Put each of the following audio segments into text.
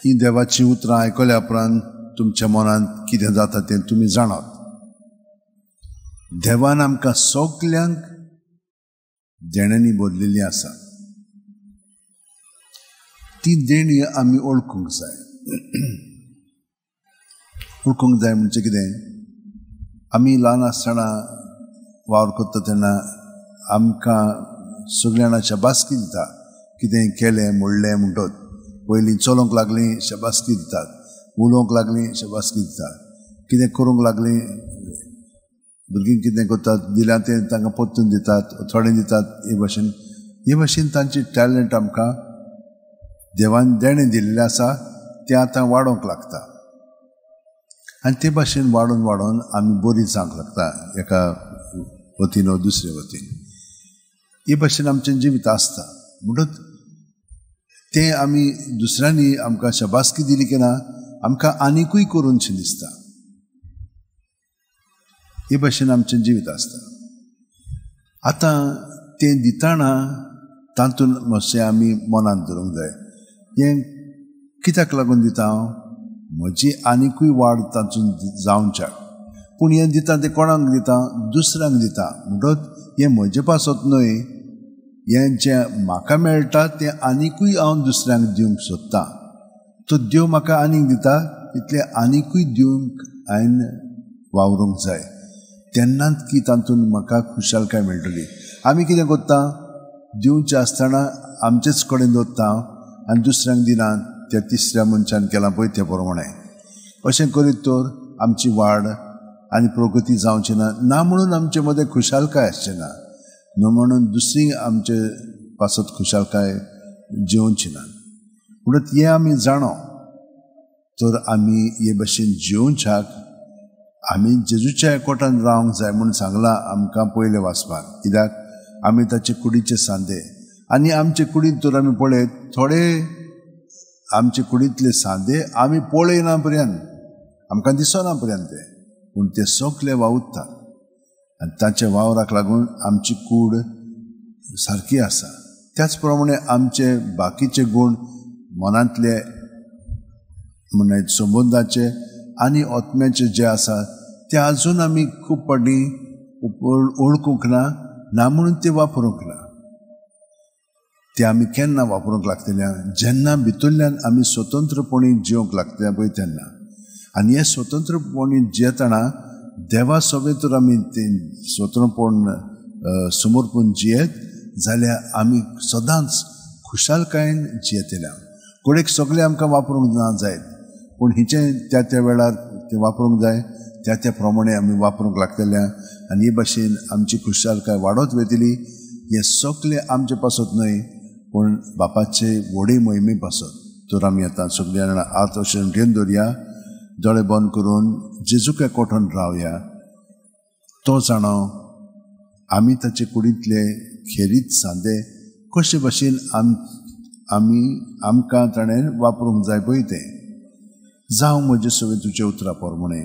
ही देवाची उतरां आयकल्या उपरांत तुमच्या मनांत कितें जाता तें तुमी जाणात. देवान आमकां सगल्यांक देण्यांनी भरलेली आसा. ती देणी आमी ओळखूंक जाय. ओळखूंक जाय म्हणजे कितें? आमी ल्हान आसतना वावर करता तेन्ना आमकां सगळ्यांना शबासकी दिता. कितें केलें म्हणलें म्हणटत पयलीं चलोवंक लागलीं शबासकी दितात, उलोवंक लागलीं शबासकी दितात, कितें करूंक लागलीं भुरगीं कितें करतात दिल्यार तें तांकां परतून दितात, थोडें दितात. हे भाशेन तांची टॅलंट आमकां देवान देणें दिल्लें आसा तें आतां वाडोवंक लागता. आनी ते भाशेन वाडोवन वाडोवन आमी बरीं जावंक लागता एका वतीन वा दुसरे वतीन. हे भाशेन आमचें जिवीत आसता. म्हणटच तें आमी दुसऱ्यांनी आमकां शबासकी दिली की ना आमकां आनिकूय करूनशें दिसता. हे भाशेन आमचें जिवीत आसता. आतां तें दिताना तातूंत मातशें आमी मनांत धरूंक जाय. हें कित्याक लागून दिता हांव? म्हजी आनिकूय वाड तातूंत जावच्या. पूण हें दिता तें कोणाक दिता? दुसऱ्यांक दिता. म्हणटच हें म्हजे पासत न्हय, हें जें म्हाका मेळटा तें आनिकूय हांव दुसऱ्यांक दिवंक सोदतां. तो देव म्हाका आनीक दिता तितलें आनिकूय दिवंक हांवें वावरूंक जाय. तेन्नाच की तातूंत म्हाका खुशालकाय मेळटली. आमी कितें करता? दिवचें आसतना आमचेच कडेन दवरता आनी दुसऱ्यांक दिनात. त्या तिसऱ्या मनशान केलां पळय ते प्रमाणे. अशें करीत तर आमची वाड आनी प्रगती जावची ना. ना म्हणून आमचे मदें खुशालकाय आसचें ना, न म्हणून दुसरी आमचे पासत खुशालकाय जेवची ना. म्हणून हें आमी जाणो तर आमी हे भाशेन जेवच्याक आमी जेजूच्या एकवटान रावंक जाय म्हणून सांगलां आमकां पयले वाचपाक. कित्याक आमी ताचे कुडीचे सांदे. आनी आमचे कुडींत तर आमी पळयत थोडे आमचे कुडींतले सांदे आमी पळयना पर्यंत, आमकां दिसना पर्यंत ते, पूण ते सगळे वावुरतात. आनी ताच्या वावराक लागून आमची कूड सारकी आसा. त्याच प्रमाणे आमचे बाकीचे गूण मनांतले म्हणजे संबंदाचे आनी आत्म्याचे जे आसा ते आजून आमी खूब फावटी ओळखूंक ना म्हणून ते वापरूंक ना. ते आमी केन्ना वापरूंक लागतल्या? जेन्ना भितरल्यान आमी स्वतंत्रपणी जिवंक लागतल्या पळय तेन्ना. आनी हे स्वतंत्रपणी जियेतना देवा सोबे तर आमी ते स्वतंत्रपण समोरपण जियेत जाल्यार आमी सदांच खुशालकायेन जियेतल्या. कोणेक सगळे आमकां वापरूंक ना जायत, पूण हिचें त्या वेळार ते वापरूंक जाय. त्या प्रमाणे आमी वापरूंक लागतल्या. आनी हे भाशेन आमची खुशालकाय वाडत वयतली. हे सगळे आमचे पासत न्हय, पूण बापाचे व्हडे मोहिमे पासत. तर आमी आतां सगळीं जाणां हात अशें घेवन दवरया, दोळे बंद करून जेजूक एकवटान रावया. तो जाणो आमी ताचे कुडींतले खेरीत सांदे कशे भाशेन आमकां ताणें वापरूंक जाय पळय तें. जावं म्हजे सगळे तुजे उतरां प्रमाणे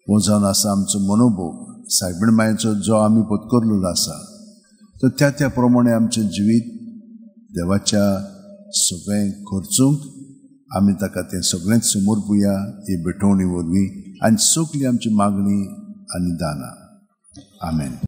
हो जावन आसा आमचो मनोभोग सायबीण मायेचो जो आमी पत्करलेलो आसा. तर त्या प्रमाणे आमचें जिवीत देवाच्या सगळें खर्चूंक आमी ताका तें सगळेंच समोर पुया हे भेटवणी वरवीं आनी सगळी आमची मागणी आनी दानां. आमेन.